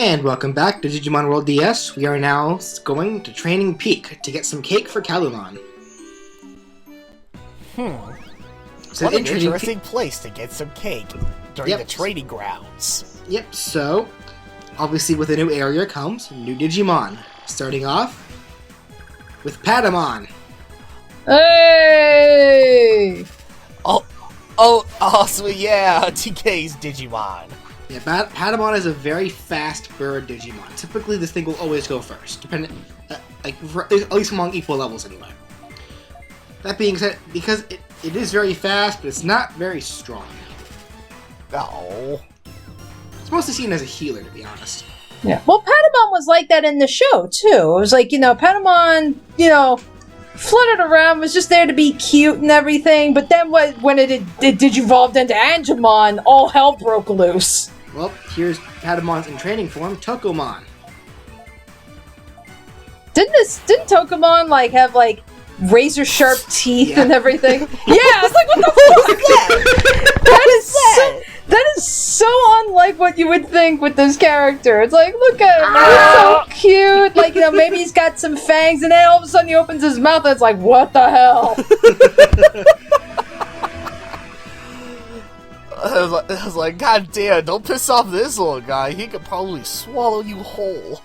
And welcome back to Digimon World DS. We are now going to Training Peak to get some cake for Calumon. So what an interesting place to get some cake during the training grounds. Yep, so obviously with a new area comes new Digimon. Starting off with Patamon. Hey! So yeah, TK's Digimon. Yeah, Patamon is a very fast bird Digimon. Typically, this thing will always go first, at least among equal levels anyway. That being said, because it is very fast, but it's not very strong. Oh. It's mostly seen as a healer, to be honest. Yeah. Well, Patamon was like that in the show, too. It was like, Patamon, fluttered around, was just there to be cute and everything, but then when it digivolved into Angemon, all hell broke loose. Well, here's Patamon's in training form, Tokomon. Didn't Tokomon, have, razor sharp teeth and everything? Yeah, I was like, what the fuck is that? That is so unlike what you would think with this character. It's like, look at him, he's so cute. Maybe he's got some fangs, and then all of a sudden he opens his mouth, and it's like, what the hell? I was like, God damn, don't piss off this little guy. He could probably swallow you whole.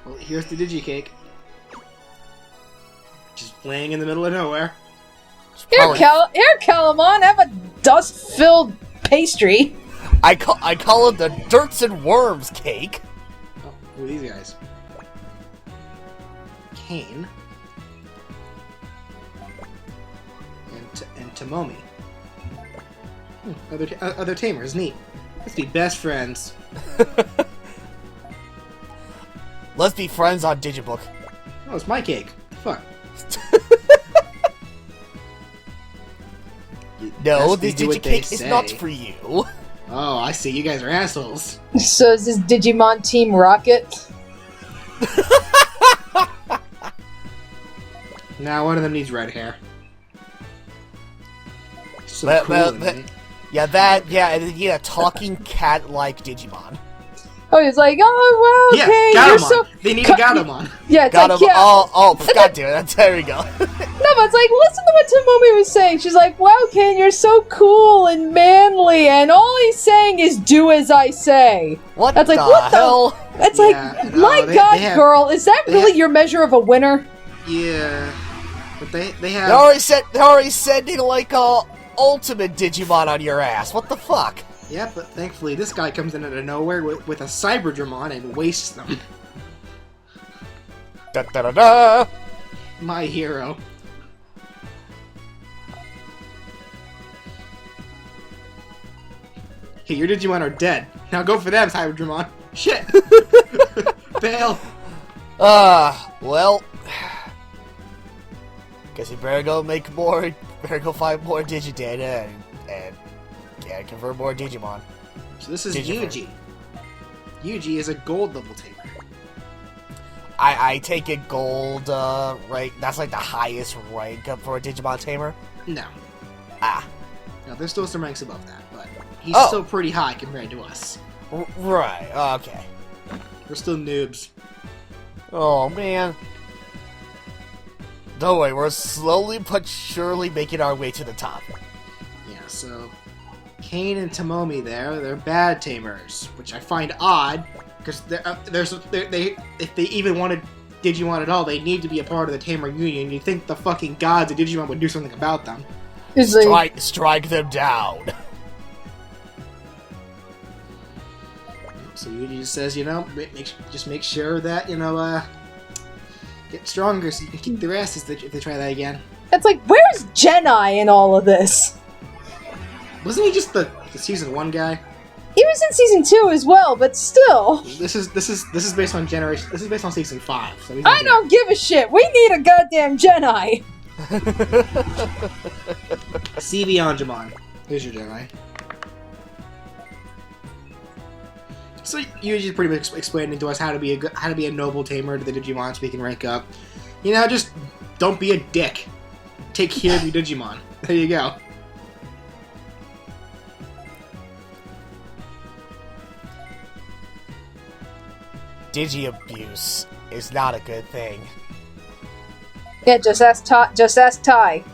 Well, here's the Digi-cake. Just playing in the middle of nowhere. Here, Calumon, have a dust-filled pastry. I call it the Dirts and Worms cake. Oh, who are these guys? Kane. And Tomomi. Other Tamers, neat. Let's be best friends. Let's be friends on Digibook. Oh, it's my cake. Fuck. No, this Digi-cake is not for you. Oh, I see. You guys are assholes. So is this Digimon Team Rocket? Now one of them needs red hair. So and then a talking cat-like Digimon. Oh, he's like, oh, well, okay, you're so... They need a Gatomon. Yeah, it's God damn it, there we go. No, but it's like, listen to what Tomomi was saying. She's like, wow, Ken, you're so cool and manly, and all he's saying is do as I say. What That's the hell? It's like, my God, girl, is that really your measure of a winner? Yeah. But they have... They're already sending, ultimate Digimon on your ass. What the fuck? Yeah, but thankfully this guy comes in out of nowhere with a Cyberdramon and wastes them. Da-da-da-da! My hero. Hey, your Digimon are dead. Now go for them, Cyberdramon. Shit! Bail! Well... Guess you better go find more Digidata and convert more Digimon. So this is Yuji. Yuji is a gold level tamer. I take it gold, rank. That's the highest rank up for a Digimon tamer? No. Ah. No, there's still some ranks above that, but he's still pretty high compared to us. Right, okay. We're still noobs. Oh, man. Don't worry, we're slowly but surely making our way to the top. Yeah, so... Kane and Tomomi they're bad tamers, which I find odd, because if they even wanted Digimon at all, they need to be a part of the Tamer Union. You'd think the fucking gods of Digimon would do something about them. Strike them down. So Yuji just says, just make sure that, get stronger so you can kick their asses if they try that again. It's like, where's Genai in all of this? Wasn't he just the season 1 guy? He was in season 2 as well, but still. This is based on generation. This is based on season 5. So I don't give a shit. We need a goddamn Genai. CV Angemon. Here's your Genai. So Yuji's pretty much explaining to us how to be a noble tamer to the Digimon so we can rank up. Just don't be a dick. Take care of your Digimon. There you go. Digi abuse is not a good thing. Yeah, just ask Ty.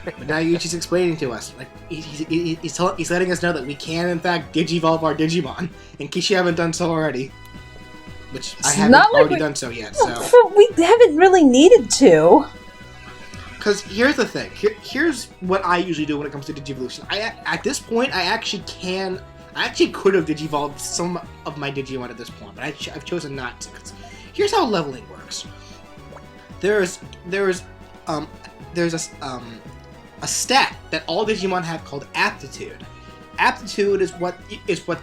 But now Yuichi's explaining to us, like he's letting us know that we can in fact digivolve our Digimon, in case you haven't done so already. Which I haven't already done so yet. So we haven't really needed to. Because here's the thing. Here's what I usually do when it comes to Digivolution. At this point, I actually could have digivolved some of my Digimon at this point, but I've chosen not to. Here's how leveling works. There's a stat that all Digimon have called aptitude. Aptitude is what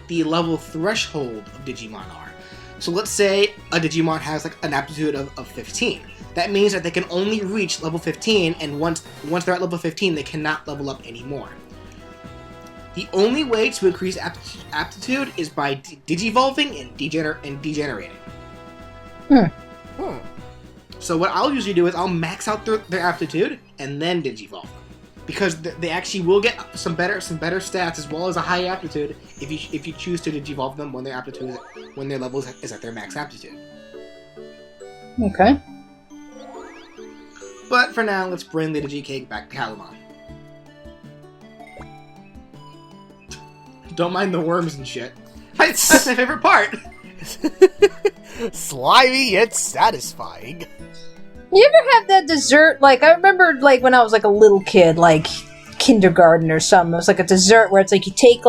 the level threshold of Digimon are. So let's say a Digimon has like an aptitude of 15. That means that they can only reach level 15, and once they're at level 15, they cannot level up anymore. The only way to increase aptitude is by digivolving and degenerating. So what I'll usually do is I'll max out their aptitude and then digivolve them, because they actually will get some better stats as well as a high aptitude if you choose to digivolve them when their level is at their max aptitude. Okay. But for now, let's bring the Digi-Cake back to Agumon. Don't mind the worms and shit. That's my favorite part! Slimy yet satisfying. You ever have that dessert? Like, I remember, like, when I was, like, a little kid, like, kindergarten or something. It was, like, a dessert where it's, like, you take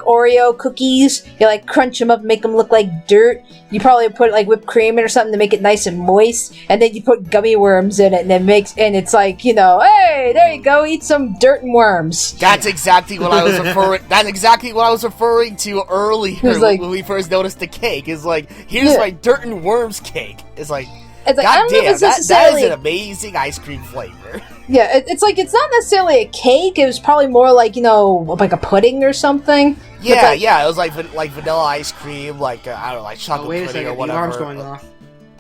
Oreo cookies, you, like, crunch them up and make them look like dirt. You probably put, like, whipped cream in or something to make it nice and moist. And then you put gummy worms in it, and it's like, you know, hey, there you go, eat some dirt and worms. That's exactly what I was referring to earlier when we first noticed the cake. Is like, here's my dirt and worms cake. It's like I don't know if it's that necessarily... is an amazing ice cream flavor. Yeah, it's like, it's not necessarily a cake, it was probably more like, you know, like a pudding or something. Yeah, it was like vanilla ice cream, like, I don't know, like chocolate pudding or whatever. The alarm's going off.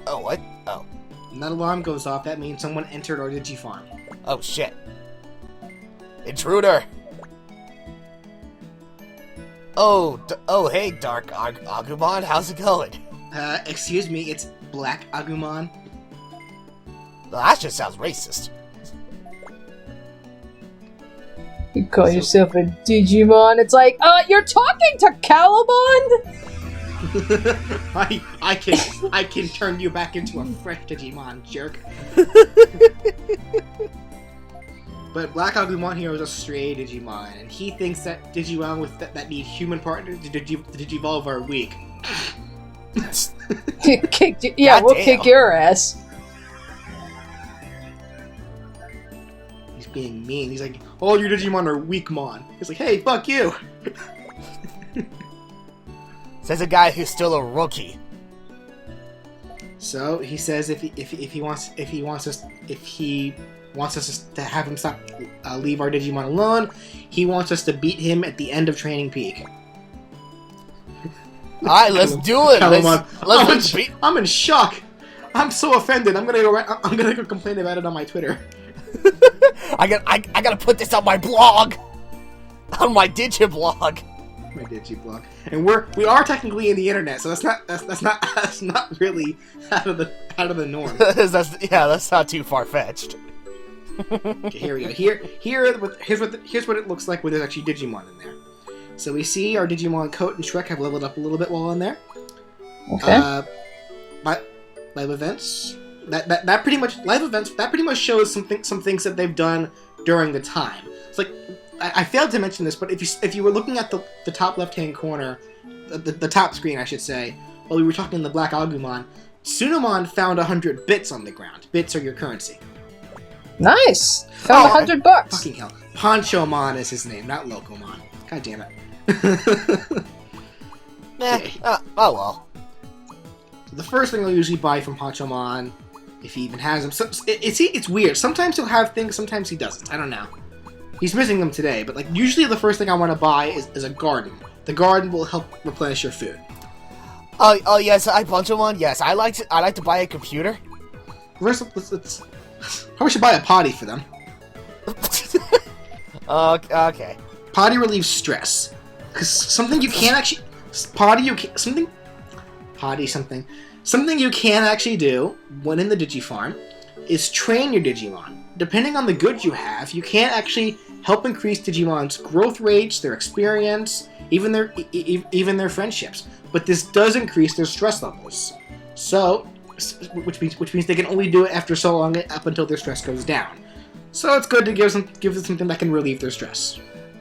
Oh, what? Oh. When that alarm goes off, that means someone entered our Digi-farm. Oh, shit. Intruder! Oh, hey, Dark Agumon, how's it going? Excuse me, it's BlackAgumon. Well, that just sounds racist. You call yourself a Digimon? It's like, you're talking to Calibon? I can turn you back into a fresh Digimon, jerk. But BlackAgumon here is a stray Digimon, and he thinks that Digimon that need human partners to digivolve are weak. We'll kick your ass. He's being mean. He's like, all your Digimon are weakmon. He's like, hey, fuck you. Says a guy who's still a rookie. So he says if he wants us to have him stop leave our Digimon alone, he wants us to beat him at the end of Training Peak. Alright, let's do it. I'm in shock. I'm so offended. I'm gonna go complain about it on my Twitter. I gotta put this on my blog, on my Digiblog. My Digiblog, and we are technically in the internet, so that's not really out of the norm. that's not too far fetched. Okay, here we go. Here's what it looks like when there's actually Digimon in there. So we see our Digimon Coat and Shrek have leveled up a little bit while in there. Okay. Live events. That pretty much shows some things that they've done during the time. It's like I failed to mention this, but if you were looking at the top left-hand corner, the top screen, I should say, while we were talking to BlackAgumon, Tsunamon found 100 bits on the ground. Bits are your currency. Nice. Found $100. Fucking hell. Ponchomon is his name, not Locomon. God damn it. Okay. Oh well. So the first thing I'll usually buy from Ponchomon, if he even has them, it's weird. Sometimes he'll have things, sometimes he doesn't. I don't know. He's missing them today, but like usually the first thing I want to buy is a garden. The garden will help replenish your food. Oh yes, I Ponchomon. Yes, I like to buy a computer. First, let's probably should buy a potty for them. Okay. Potty relieves stress. Because something you can't Something you can actually do when in the Digi-farm is train your Digimon. Depending on the goods you have, you can actually help increase Digimon's growth rates, their experience, even their friendships. But this does increase their stress levels. So, which means they can only do it after so long, up until their stress goes down. So it's good to give them something that can relieve their stress.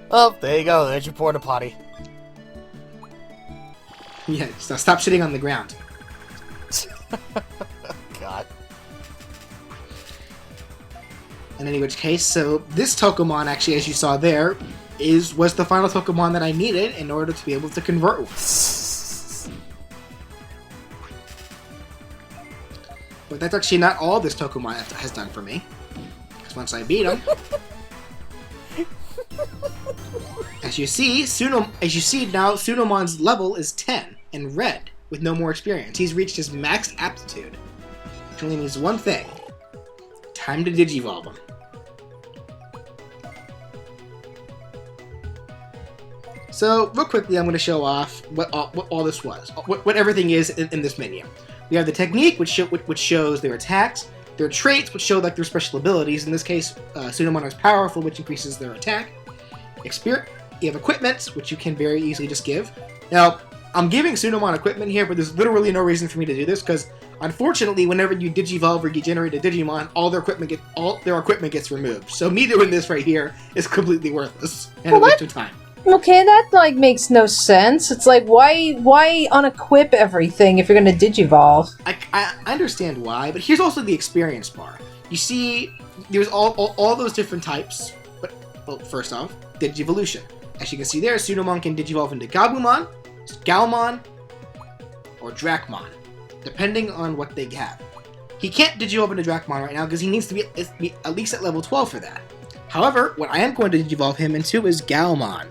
Oh, there you go. There's your porta potty. Yeah, so stop sitting on the ground. God. In any which case, so this Tokumon, actually, as you saw there, was the final Tokumon that I needed in order to be able to convert one. But that's actually not all this Tokumon has done for me. Because once I beat him, as you see now, Tsunomon's level is 10 in red with no more experience. He's reached his max aptitude, which only means one thing: time to Digivolve him. So, real quickly, I'm going to show off what all this was, what everything is in this menu. We have the technique, which shows their attacks, their traits, which show like their special abilities. In this case, Tsunomon is powerful, which increases their attack. You have equipment, which you can very easily just give. Now, I'm giving Tsunomon equipment here, but there's literally no reason for me to do this, because unfortunately, whenever you Digivolve or generate a Digimon, all their equipment gets removed. So me doing this right here is completely worthless and a waste of time. Okay, that like makes no sense. It's like why unequip everything if you're gonna Digivolve? I understand why, but here's also the experience bar. You see, there's all those different types. But well, first off, Digivolution. As you can see there, Tsunomon can Digivolve into Gabumon, Galmon, or Dracmon, depending on what they have. He can't Digivolve into Dracmon right now because he needs to be at least at level 12 for that. However, what I am going to Digivolve him into is Galmon.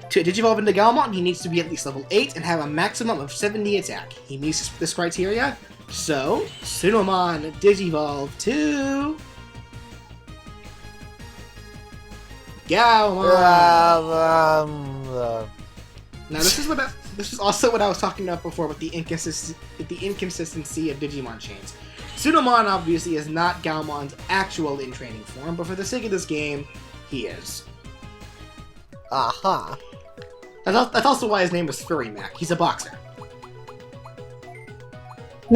To Digivolve into Galmon, he needs to be at least level 8 and have a maximum of 70 attack. He meets this criteria, so Tsunomon Digivolve to Galmon. Now this is also what I was talking about before with the inconsistency of Digimon chains. Tsunomon obviously is not Galmon's actual in-training form, but for the sake of this game, he is. Aha. That's also why his name is Furry Mac. He's a boxer. So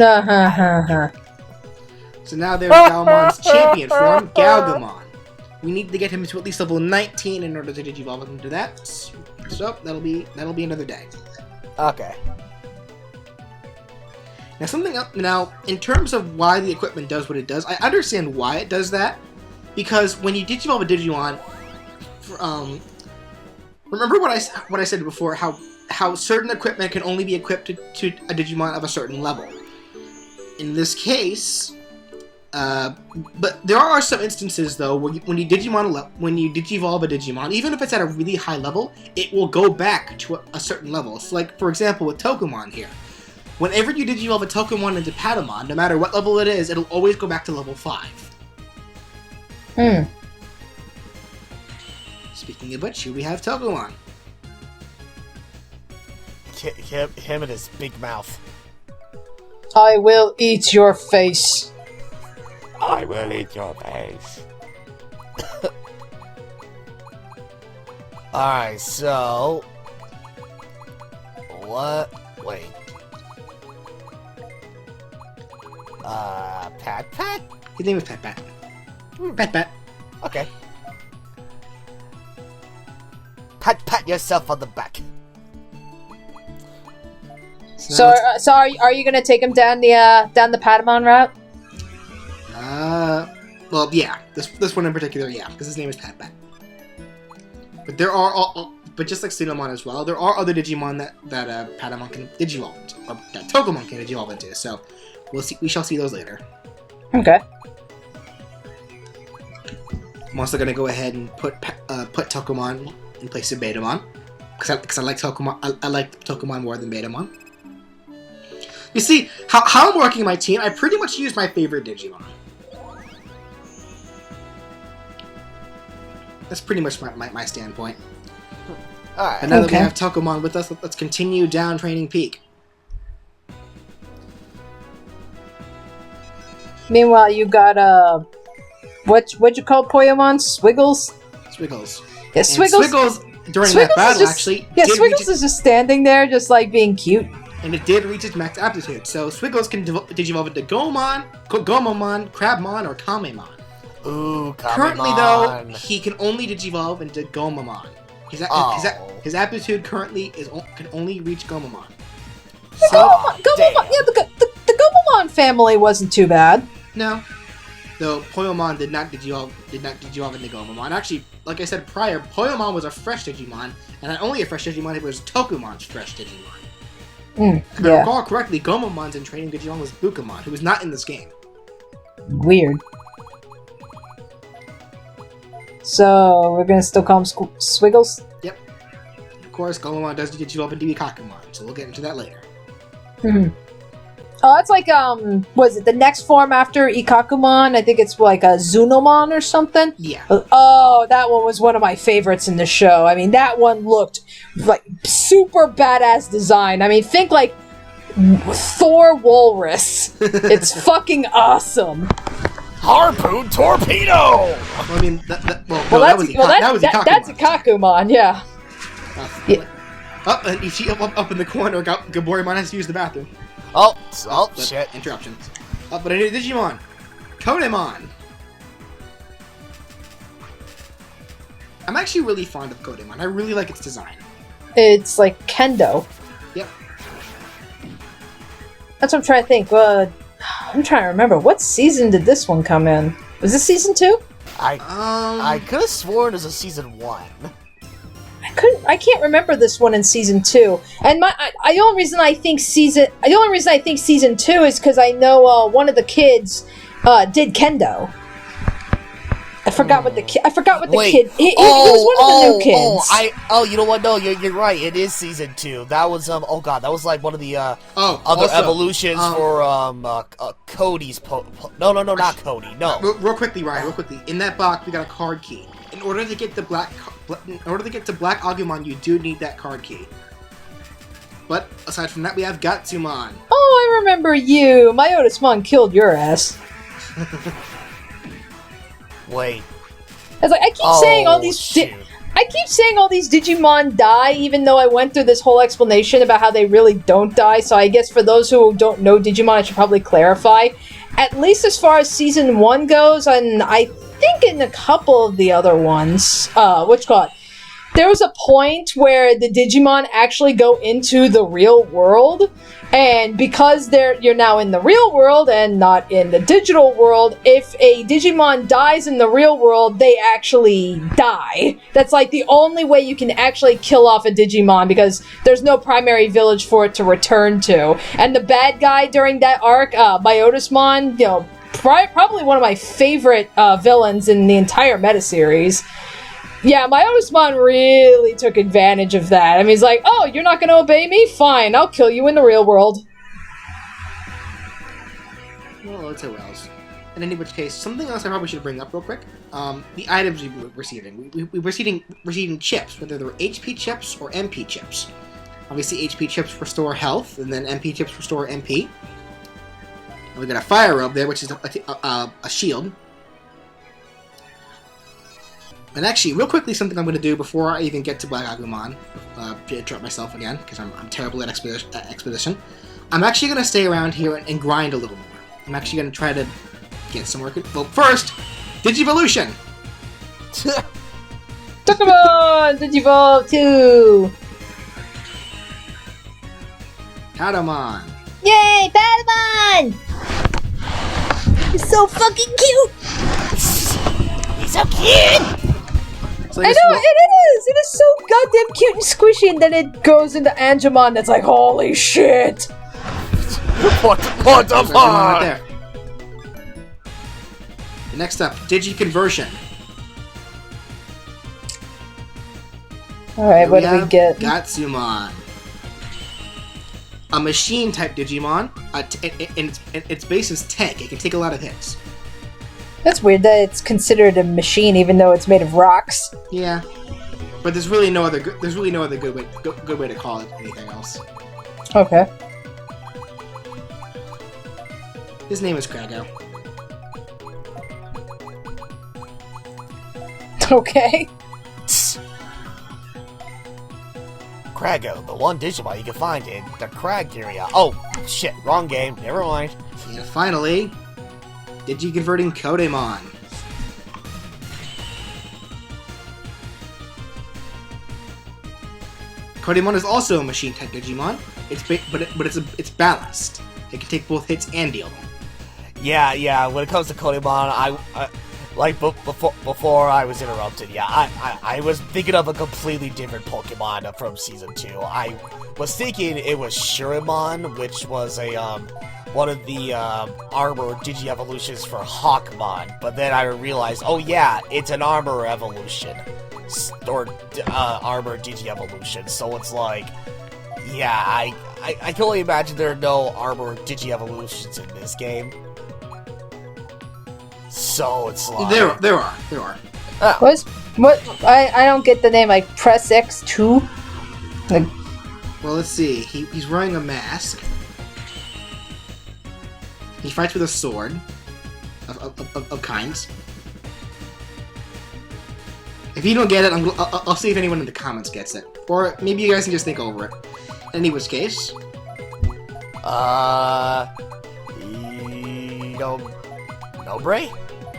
now there's Galmon's champion form, Galgumon. We need to get him to at least level 19 in order to Digivolve him into that. So that'll be another day. Okay. Now something else. Now, in terms of why the equipment does what it does, I understand why it does that. Because when you Digivolve a Digimon, remember what I said before? How certain equipment can only be equipped to a Digimon of a certain level. In this case, but there are some instances though where when you Digivolve a Digimon, even if it's at a really high level, it will go back to a certain level. So, like for example, with Tokumon here, whenever you Digivolve a Tokumon into Patamon, no matter what level it is, it'll always go back to level 5. Speaking of which, here we have Tokumon. Him and his big mouth. I will eat your face. I will eat your face. Alright, so... What? Wait. Pat Pat? His name is Pat Pat. Pat Pat. Okay. Pat yourself on the back. So are you gonna take him down the Patamon route? Well, yeah. This one in particular, yeah, because his name is Pat Pat. But there are but just like Tsunomon as well, there are other Digimon that Patamon can Digivolve into, or that Tokumon can Digivolve into. So we shall see those later. Okay. I'm also gonna go ahead and put Tokumon in place of Betamon, because I like Tokumon. I like Tokumon more than Betamon. You see, how I'm working my team, I pretty much use my favorite Digimon. That's pretty much my standpoint. Alright. And now that we have Tokumon with us, let's continue down Training Peak. Meanwhile, you got what'd you call Poyomon? Swiggles? Swiggles. Yeah, Swiggles. Swiggles during that battle actually. Yeah, Swiggles is just standing there, just like being cute. And it did reach its max aptitude, so Swiggles can digivolve into Gomon, Crabmon, or Kamemon. Ooh, Kamemon. Currently, though, he can only digivolve into Gomamon. His aptitude currently can only reach Gomamon. Gomamon, yeah, the Gomamon family wasn't too bad. No, though Poyomon did not digivolve into Gomamon. Actually, like I said prior, Poyomon was a fresh Digimon, and not only a fresh Digimon, it was Tokumon's fresh Digimon. If I recall correctly, Gomamon's in Training Digimon was Bukamon, who was not in this game. Weird. So, we're gonna still call him Swiggles? Yep. Of course, Gomamon does digivolve into BlackAgumon, so we'll get into that later. Oh, that's like, was it the next form after Ikakumon? I think it's like a Zunomon or something? Yeah. Oh, that one was one of my favorites in the show. I mean, that one looked like super badass design. I mean, think like Thor Walrus. It's fucking awesome. Harpoon Torpedo! Well, I mean, that was Ikakumon. That's Ikakumon, yeah. And you see up in the corner, Gaborimon has to use the bathroom. Oh, shit. Interruptions. But I need a Digimon. Kodemon. I'm actually really fond of Kodemon. I really like its design. It's like Kendo. Yep. That's what I'm trying to think. I'm trying to remember. What season did this one come in? Was this season 2? I could have sworn it was a season 1. I can't remember this one in season 2. And the only reason I think season 2 is because I know one of the kids did Kendo. I forgot what the kid. He was one of the new kids. You know what? No, you're right. It is season 2. That was that was like one of the other evolutions for Cody's. No, not Cody. No. Real quickly, Ryan. Real quickly. In that box, we got a card key. In order to get to BlackAgumon, you do need that card key. But aside from that, we have Gatsumon. Oh, I remember you. My Otismon killed your ass. Wait. I was like, I keep saying all these Digimon die, even though I went through this whole explanation about how they really don't die. So I guess for those who don't know Digimon, I should probably clarify. At least as far as season 1 goes, and I think in a couple of the other ones, there was a point where the Digimon actually go into the real world, and because you're now in the real world and not in the digital world, if a Digimon dies in the real world, they actually die. That's like the only way you can actually kill off a Digimon, because there's no primary village for it to return to. And the bad guy during that arc, Biotismon, probably one of my favorite villains in the entire meta series. Yeah, my Otismon really took advantage of that. I mean, he's like, oh, you're not going to obey me? Fine, I'll kill you in the real world. Well, it's a rouse. In any which case, something else I probably should bring up real quick. The items we were receiving. We were receiving chips, whether they were HP chips or MP chips. Obviously, HP chips restore health, and then MP chips restore MP. And we got a fire robe there, which is a shield. And actually, real quickly, something I'm going to do before I even get to BlackAgumon, to interrupt myself again, because I'm terrible at expedition, I'm actually going to stay around here and grind a little more. I'm actually going to try to get some work. Well, first, Digivolution! Pokemon! Digivolve 2! Patamon! Yay, Patamon! He's so fucking cute! He's so cute! So I know, it is so goddamn cute and squishy, and then it goes into Angemon that's like, holy shit! What the fuck? Right there. Next up, Digi-conversion. Alright, what do we get? Gatsumon. A machine-type Digimon, and its base is tank. It can take a lot of hits. That's weird that it's considered a machine even though it's made of rocks. Yeah. But there's really no other good way to call it anything else. Okay. His name is Krago. Okay. Krago, the one Digimon you can find in the Crag area. Oh, shit, wrong game. Never mind. And finally, Digi-converting Kodemon. Kodemon is also a machine-type Digimon. It's balanced. It can take both hits and deal them. Yeah. When it comes to Kodemon, I like before I was interrupted. Yeah, I was thinking of a completely different Pokemon from Season 2. I was thinking it was Shurimon, which was a one of the armor Digi-evolutions for Hawkmon. But then I realized, oh yeah, it's an armor evolution. Or armor Digi-evolution. So it's like, yeah, I can only imagine there are no armor Digi-evolutions in this game. So it's like there are. Oh. What? I don't get the name. Like press X2. Like, well, let's see. He's wearing a mask. He fights with a sword of kinds. If you don't get it, I'll see if anyone in the comments gets it, or maybe you guys can just think over it. In any which case,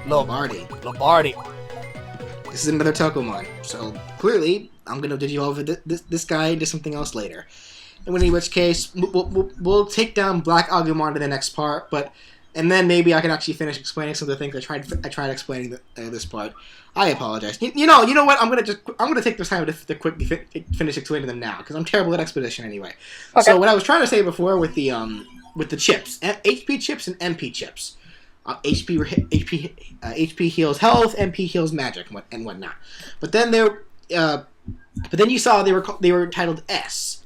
Lombardi. This is another Tokomon, so clearly I'm gonna Digivolve this guy into something else later. In any which case, we'll take down BlackAgumon to the next part, and then maybe I can actually finish explaining some of the things I tried explaining this part. I apologize. You know what? I'm gonna take this time to quickly finish explaining them now because I'm terrible at exposition anyway. Okay. So what I was trying to say before with the chips, HP chips and MP chips. HP heals health, MP heals magic and whatnot. But then you saw they were titled S.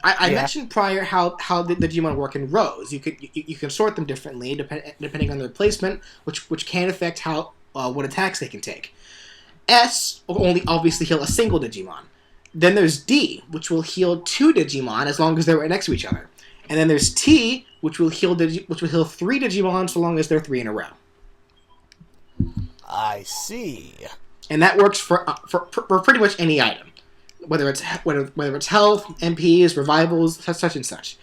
I mentioned prior how the Digimon work in rows. You can sort them differently depending on their placement, which can affect how what attacks they can take. S will only obviously heal a single Digimon. Then there's D, which will heal 2 Digimon as long as they're right next to each other. And then there's T, which will heal 3 Digimon so long as they're 3 in a row. I see. And that works for pretty much any item, whether it's health, MPs, revivals, such and such.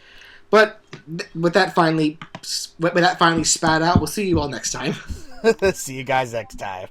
But with that finally spat out, we'll see you all next time. See you guys next time.